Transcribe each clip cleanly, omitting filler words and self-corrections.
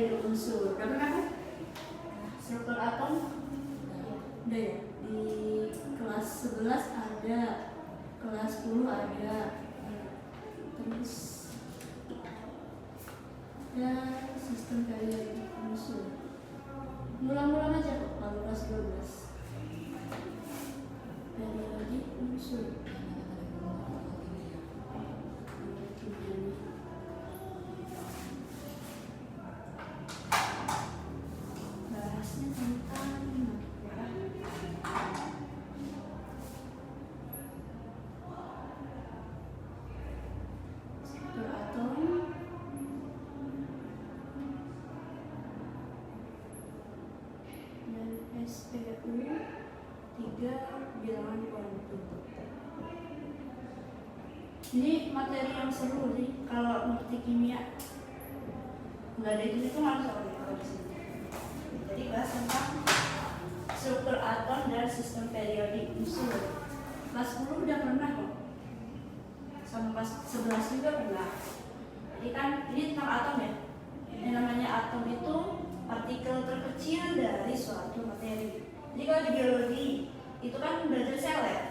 periode unsur. Udah pernah kan? Struktur atom? Udah ya? Di kelas 11 ada, kelas 10 ada. Terus dan sistem periode unsur. Ngulang-ngulang aja kok kalau kelas 12. Periode unsur. Bahasnya tentang struktur atom, dan SPU 3 bilangan kuantum. Ini materi yang seru nih kalau ngerti kimia. Nggak ada hitung-hitungan soalnya kalau di sini. Jadi bahas tentang struktur atom dan sistem periodik unsur. Kelas 10 udah pernah kok. Sama kelas 11 juga pernah. Jadi kan ini tentang atom ya. Yang namanya atom itu partikel terkecil dari suatu materi. Jadi kalau di biologi itu kan belajar sel ya.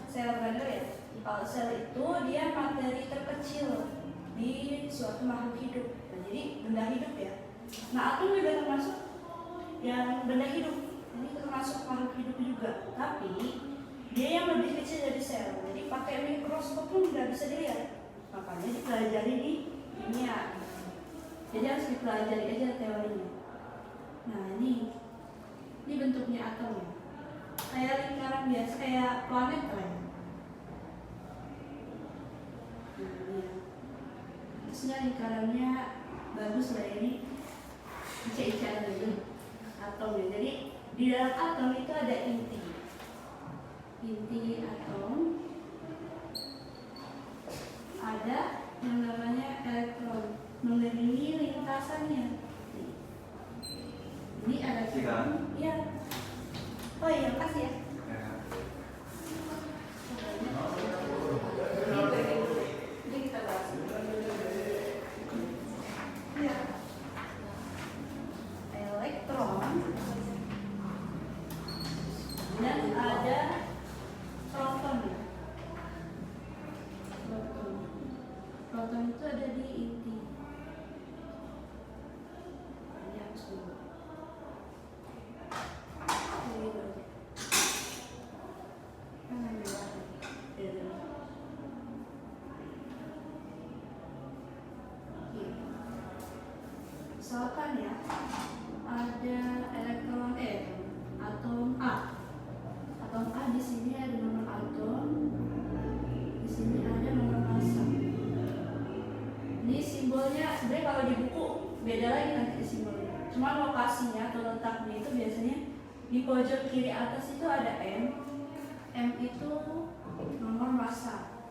Sel benar ya. Kalau sel itu dia materi terkecil di suatu makhluk hidup. Nah, jadi benda hidup ya. Nah, atom juga termasuk yang benda hidup. Ini termasuk makhluk hidup juga. Tapi dia yang lebih kecil dari sel. Jadi pakai mikroskop pun nggak bisa dilihat. Makanya dipelajari di kimia. Jadi harus dipelajari aja teorinya. Nah, ini bentuknya atom ya. Kayak lingkaran biasa, kayak planet kan. Harusnya lingkarannya bagus lah ini. Ica-ica dulu atom ya. Jadi di dalam atom itu ada inti atom, ada yang namanya elektron mengelilingi lintasannya. Ini elektron. Iya. Oh iya, kasih ya. Ini kita bahas. Ya. Elektron dan ada proton. Proton itu ada di inti. Ini harus dulu. Misalkan ya, ada elektron atom A. Atom A di sini ada nomor atom, di sini ada nomor massa. Ini simbolnya sebenarnya kalau di buku beda lagi nanti simbolnya. Cuma lokasinya atau letaknya itu biasanya di pojok kiri atas itu ada M. M itu nomor massa.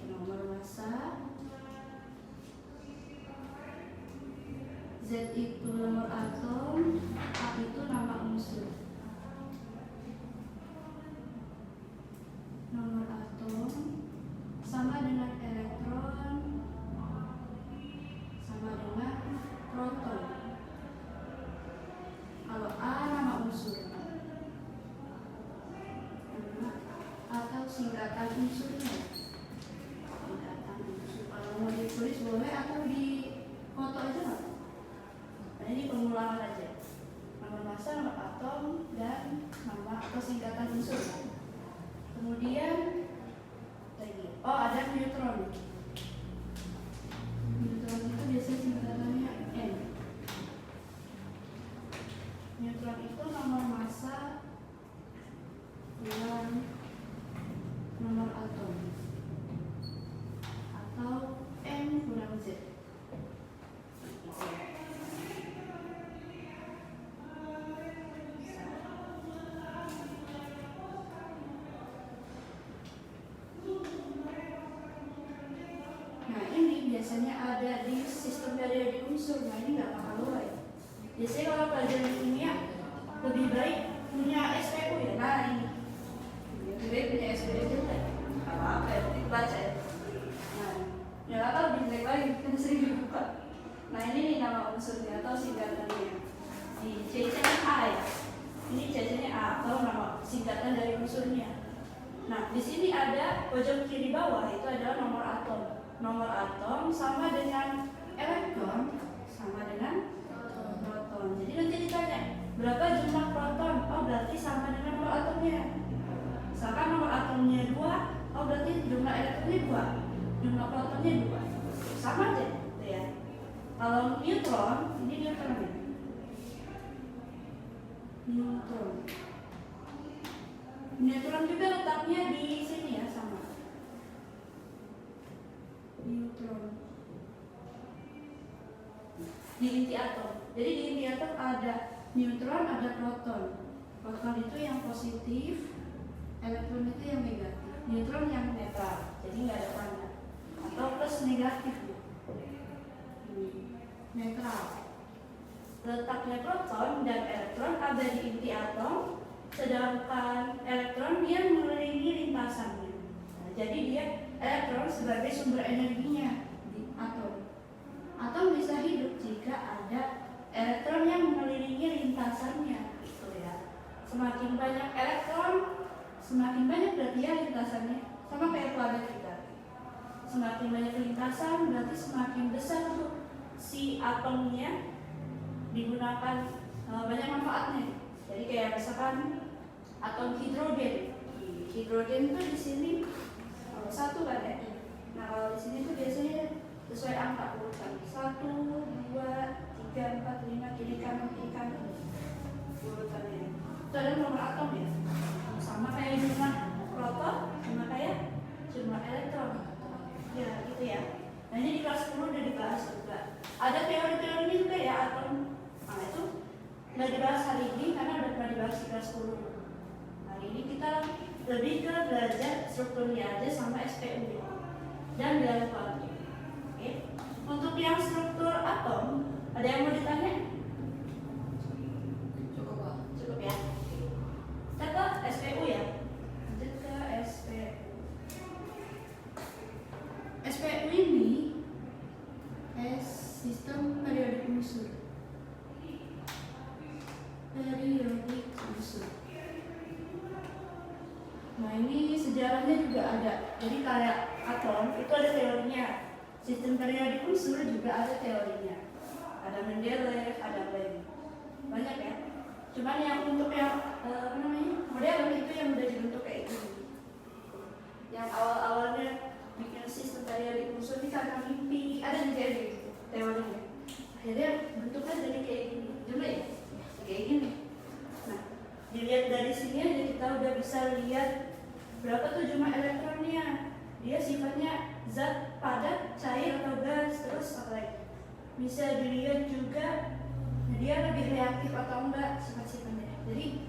Nomor massa. Z itu nomor atom, A itu nama unsur. Nomor atom sama dengan elektron, sama dengan proton. Kalau A nama unsur, atau singkatan unsurnya. Singkatan unsur. Kalau mau ditulis boleh atau di foto aja nggak? Nah, ini pengulangan aja. Nama massa, nama atom, dan nama atau singkatan unsur. Kemudian lagi, ada neutron. Neutron itu biasanya singkatannya N. Neutron itu nomor massa dengan nomor atom atau M kurang Z. Nah, ini biasanya ada di sistem periodik unsur. Nah, ini nggak apa-apa ya. Biasanya kalau pelajaran kimia lebih baik punya SPU ya. Nah, ini lebih baik punya SPU juga. Apa ya? Nanti baca ya. Nah, ya atau lebih jelek lagi kan sering dibuka. Nah, ini ya. Ini CC-nya A atau nama singkatan dari unsurnya. Nah, di sini ada pojok kiri bawah itu adalah nomor atom. Nomor atom sama dengan elektron sama dengan proton. Jadi nanti ditanya berapa jumlah proton? Oh, berarti sama dengan nomor atomnya. Misalkan nomor atomnya 2, oh berarti jumlah elektronnya 2, jumlah protonnya 2. Sama aja, gitu ya. Kalau neutron, ini neutron apa? Neutron. Neutron juga letaknya di sini ya, sama. Neutron. Di inti atom. Jadi di inti atom ada neutron, ada proton. Proton itu yang positif, elektron itu yang negatif. Neutron yang netral, jadi nggak ada tanda. Atau plus negatif. Netral. Letaknya proton dan elektron ada di inti atom, sedangkan elektron dia mengelilingi lintasannya. Nah, jadi dia elektron sebagai sumber energinya di atom. Atom bisa hidup jika ada elektron yang mengelilingi lintasannya, gitu ya. Semakin banyak elektron, semakin banyak berarti ya lintasannya, sama kayak planet kita. Semakin banyak lintasan berarti semakin besar tuh si atomnya, digunakan banyak manfaatnya. Jadi kayak misalkan atom hidrogen. Hidrogen itu di sini satu kan ya. Nah kalau di sini tuh biasanya sesuai angka urutan 1, 2, 3, 4, 5 kiri kanan urutannya. Itu ada nomor atom ya. Sama kayak jumlah proton, sama kayak jumlah elektron. Ya gitu ya. Nah ini di kelas 10 udah dibahas juga. Ada teori-teorinya juga ya atom. Nah itu nggak dibahas hari ini karena udah pernah dibahas di kelas 10. Hari ini kita lebih ke belajar strukturnya aja sama SPU dan jangan lupa. Oke. Untuk yang struktur atom, ada yang mau ditanya? Cukup Pak. Cukup ya. Kita ke SPU ya. Lanjut ke SPU. SPU ini sistem periodik unsur. Periodik unsur. Nah ini sejarahnya juga ada. Jadi kayak atom itu ada teorinya. Sistem periodik unsur juga ada teorinya. Ada Mendeleev, ada Lem. Banyak ya. Cuman yang untuk yang modern itu yang udah dibentuk kayak gini. Yang awal-awalnya bikin sistem periodik unsur ini karena mimpi, ada juga gitu teorinya. Akhirnya bentuknya jadi kayak gini. Dulu ya kayak gini. Nah, dilihat dari sini aja kita udah bisa lihat berapa tuh jumlah elektronnya. Dia sifatnya zat padat, cair atau gas, terus apa lagi? Bisa dilihat juga dia lebih reaktif atau enggak sifat-sifatnya. Jadi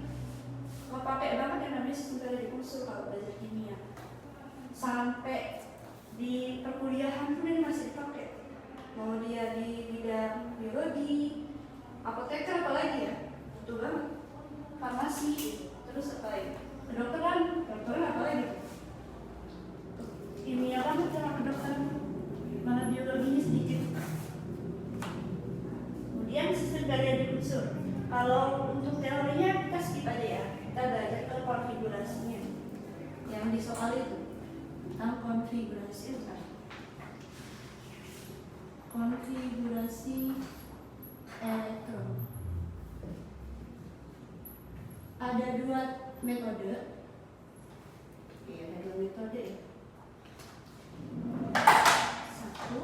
kalau pakai banget yang namanya sistem periodik unsur kalau belajar kimia. Sampai di perkuliahan pun ini masih dipakai. Mau dia di bidang biologi, apoteker apalagi ya, betul banget. Farmasi, terus apa lagi? Kedokteran apa lagi? Kimia banget sama kedokteran, malah biologinya sedikit. Kemudian sistem periodik unsur. Kalau untuk teorinya kita skip aja ya, kita belajar ke konfigurasinya. Yang di soal itu tentang konfigurasi kan? Konfigurasi elektron. Ada 2 metode. Iya, ada 2 metode ya. Satu,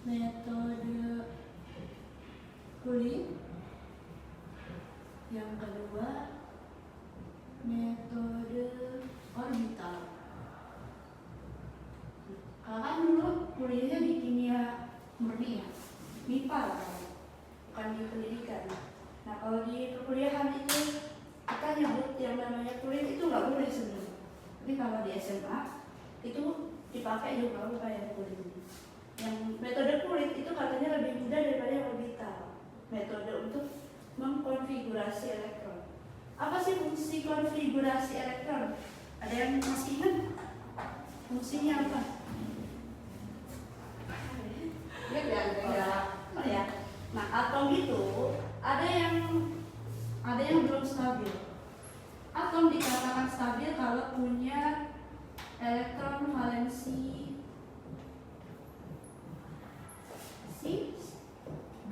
metode Coulomb. Yang kedua, metode orbital. Kan dulu kuliahnya di kimia murni ya, MIPA kan, bukan di pendidikan. Nah kalau di perkuliahan itu kita nyebut yang namanya Coulomb itu nggak boleh sebenarnya. Tapi kalau di SMA itu dipakai juga kayak Coulomb. Yang metode Coulomb itu katanya lebih mudah daripada yang orbital. Metode untuk mengkonfigurasi elektron. Apa sih fungsi konfigurasi elektron? Ada yang masih ingat? Fungsinya apa? Ya. Oh ya. Nah, atom itu ada yang belum stabil. Atom dikatakan stabil kalau punya elektron valensi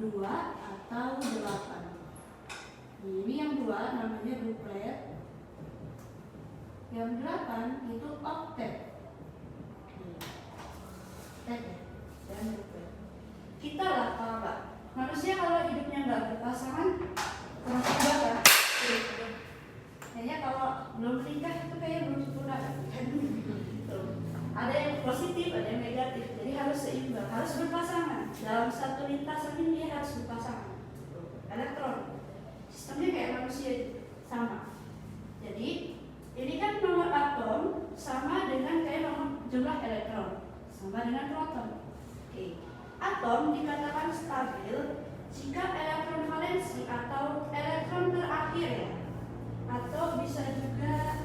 2 atau 8. Ini yang 2 namanya duplet. Yang 8 itu oktet. Dan duplet. Kita lah kalau nggak, manusia kalau hidupnya nggak berpasangan kurang sempurna. Kayaknya kalau belum menikah itu kayak belum sempurna. Ada yang positif, ada yang negatif. Jadi harus seimbang, harus berpasangan. Dalam satu lintasan ini dia harus berpasangan. Elektron, sistemnya kayak manusia sama. Jadi ini kan nomor atom sama dengan kayak nomor jumlah elektron, sama dengan proton. Oke. Atom dikatakan stabil jika elektron valensi atau elektron terakhir ya, atau bisa juga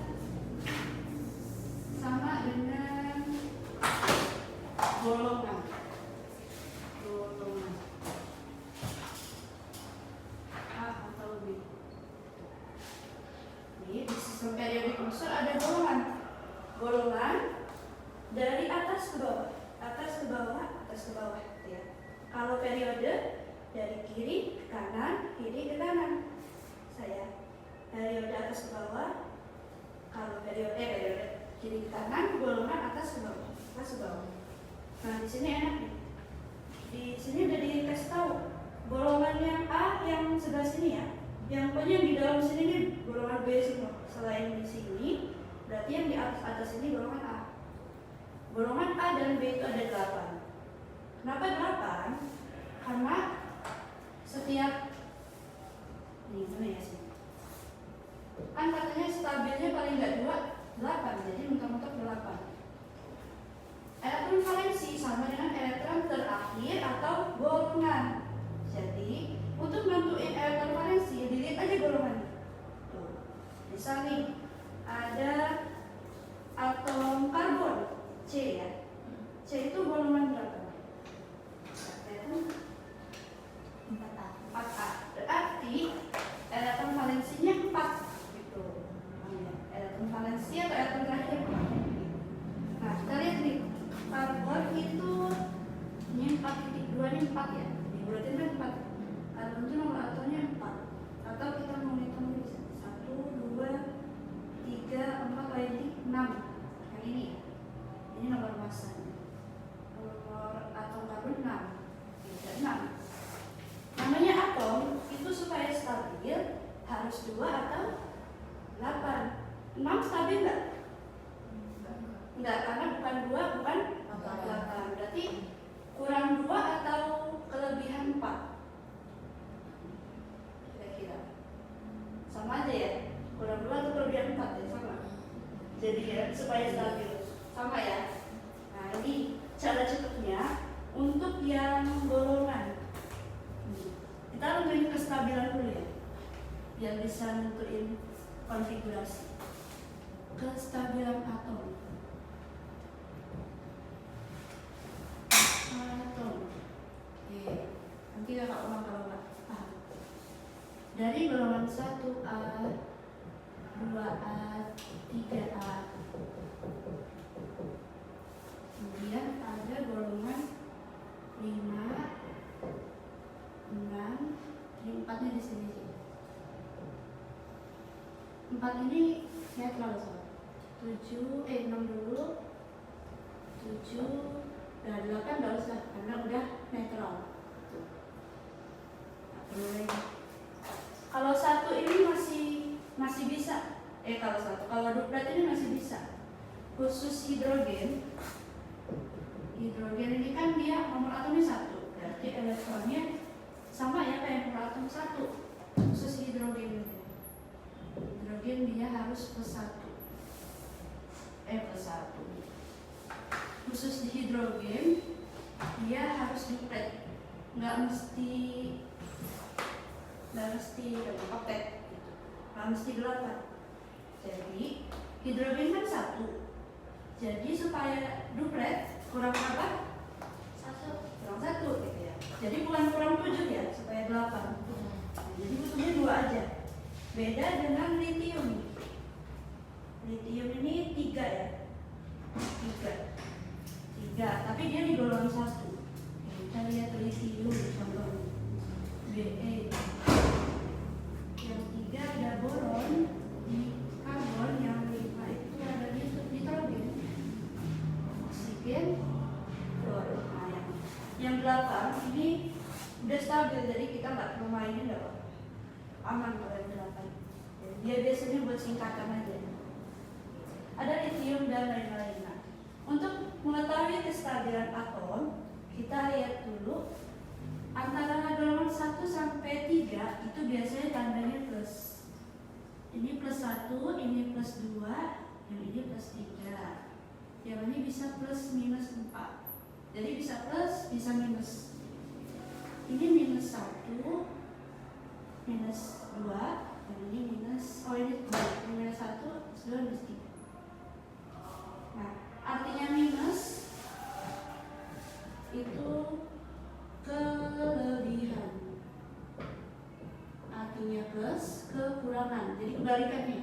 sama dengan golongan. A atau B. Ini di sistem periodik unsur ada golongan. Golongan dari atas ke bawah, atas ke bawah, atas ke bawah ya. Kalau periode dari kiri ke kanan, kiri ke kanan. Periode atas ke bawah. Kalau periode kiri ke kanan, golongan atas ke bawah, atas ke bawah. Nah di sini enak nih. Di sini udah dikasih tahu golongan yang A yang sebelah sini ya. Yang pokoknya di dalam sini nih golongan B semua. Selain di sini, berarti yang di atas ini golongan A. Golongan A dan B itu ada 8. Kenapa 8? Karena setiap ini gimana ya sih? Kan katanya stabilnya paling nggak 8, jadi mentok-mentok 8. Elektron valensi sama dengan elektron terakhir atau golongan. Jadi untuk nentuin elektron valensi dilihat aja golongannya. Tuh, misal nih ada atom karbon C ya. C itu golongan berapa? 4A. Berarti elektron valensinya 4 gitu. Elektron valensi atau elektron terakhir. Nah, kita lihat nih. Karbon itu ini 4.2 ini 4 ya. Berarti kan 4. Karbon itu nomor atomnya 4. Atau kita mau hitung bisa 1, 2, 3, 4 lagi 6. Yang ini ya. Ini nomor masanya. Nomor atom karbon 6. 6. Namanya atom itu supaya stabil harus 2 atau 8. 6 stabil enggak? Enggak, karena bukan 2, bukan 8. Berarti kurang 2 atau kelebihan 4. Kira-kira sama aja ya, kurang 2 atau kelebihan 4 ya, sama. Jadi ya, supaya stabil sama ya. Nah ini cara cukupnya untuk yang golongan. Kita nentuin kestabilan dulu ya, biar bisa nentuin konfigurasi. Kestabilan atom. Oke, nanti kakak ulang kalau nggak paham. Dari golongan 1A, 2A, 3A. Kemudian ada golongan 5, 6, ini 4-nya di sini sih. 4 ini netral soal. 6 dulu. 7. Nah, 8 nggak usah karena udah netral. Kalau 1 ini masih bisa. Kalau duplet ini masih bisa. Khusus hidrogen ini kan dia nomor atomnya 1. Berarti elektronnya sama ya kayak nomor atom 1. Khusus hidrogen ini. Hidrogen dia harus plus 1. Khusus di hidrogen dia harus duplet, nggak mesti oktet gitu. Nggak mesti 8. Jadi hidrogen kan 1, jadi supaya duplet kurang berapa? 1 kurang 1 gitu ya. Jadi bukan kurang 7 ya, supaya 8. Jadi Beda dengan litium. Litium ini 3 ya. 3, tapi dia di golongan 1. Kita lihat litium contohnya. Be. Yang 3 ada boron, di karbon, yang 5 itu ada nitrogen, oksigen, fluorus. Nah, yang 8 ini udah stabil, jadi kita nggak perlu mainin, nggak apa-apa. Aman kalau yang 8. Dia biasanya buat singkatan aja. Ada litium dan lain-lain. Nah, untuk mengetahui kestabilan atom, kita lihat dulu antara golongan 1 sampai 3 itu biasanya tandanya plus. Ini plus 1, ini plus 2, yang ini plus 3. Yang ini bisa plus minus 4. Jadi bisa plus, bisa minus. Ini minus 1, minus 2, yang ini minus, ini minus 1, minus 2, minus 3. Nah, artinya minus itu kelebihan, artinya plus kekurangan. Jadi kebalikannya,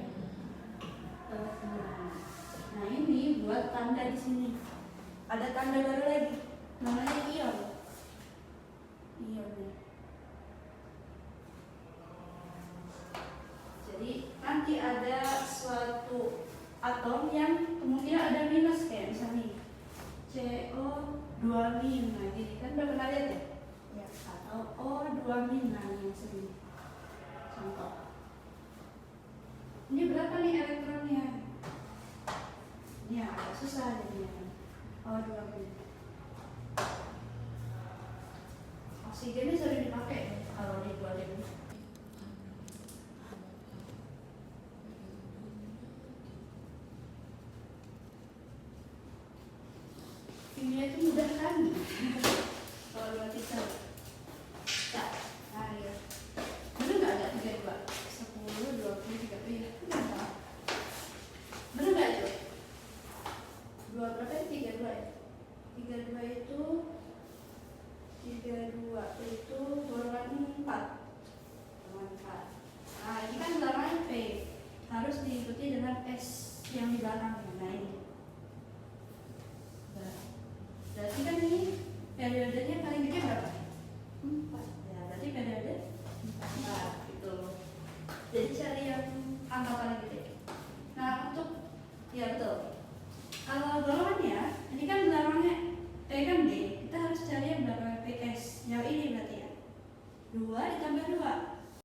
kekurangan. Nah, ini buat tanda di sini. Ada tanda baru lagi, namanya ion. Ion. Jadi nanti ada suatu atom yang kemungkinan ada minus, kayak misalnya CO2 min. Nah, gini kan udah pernah lihat ya? Ya. Atau O2 min, nah yang sini. Contoh. Ini berapa nih elektronnya? Ini agak susah jadinya. O2 min. Oksigennya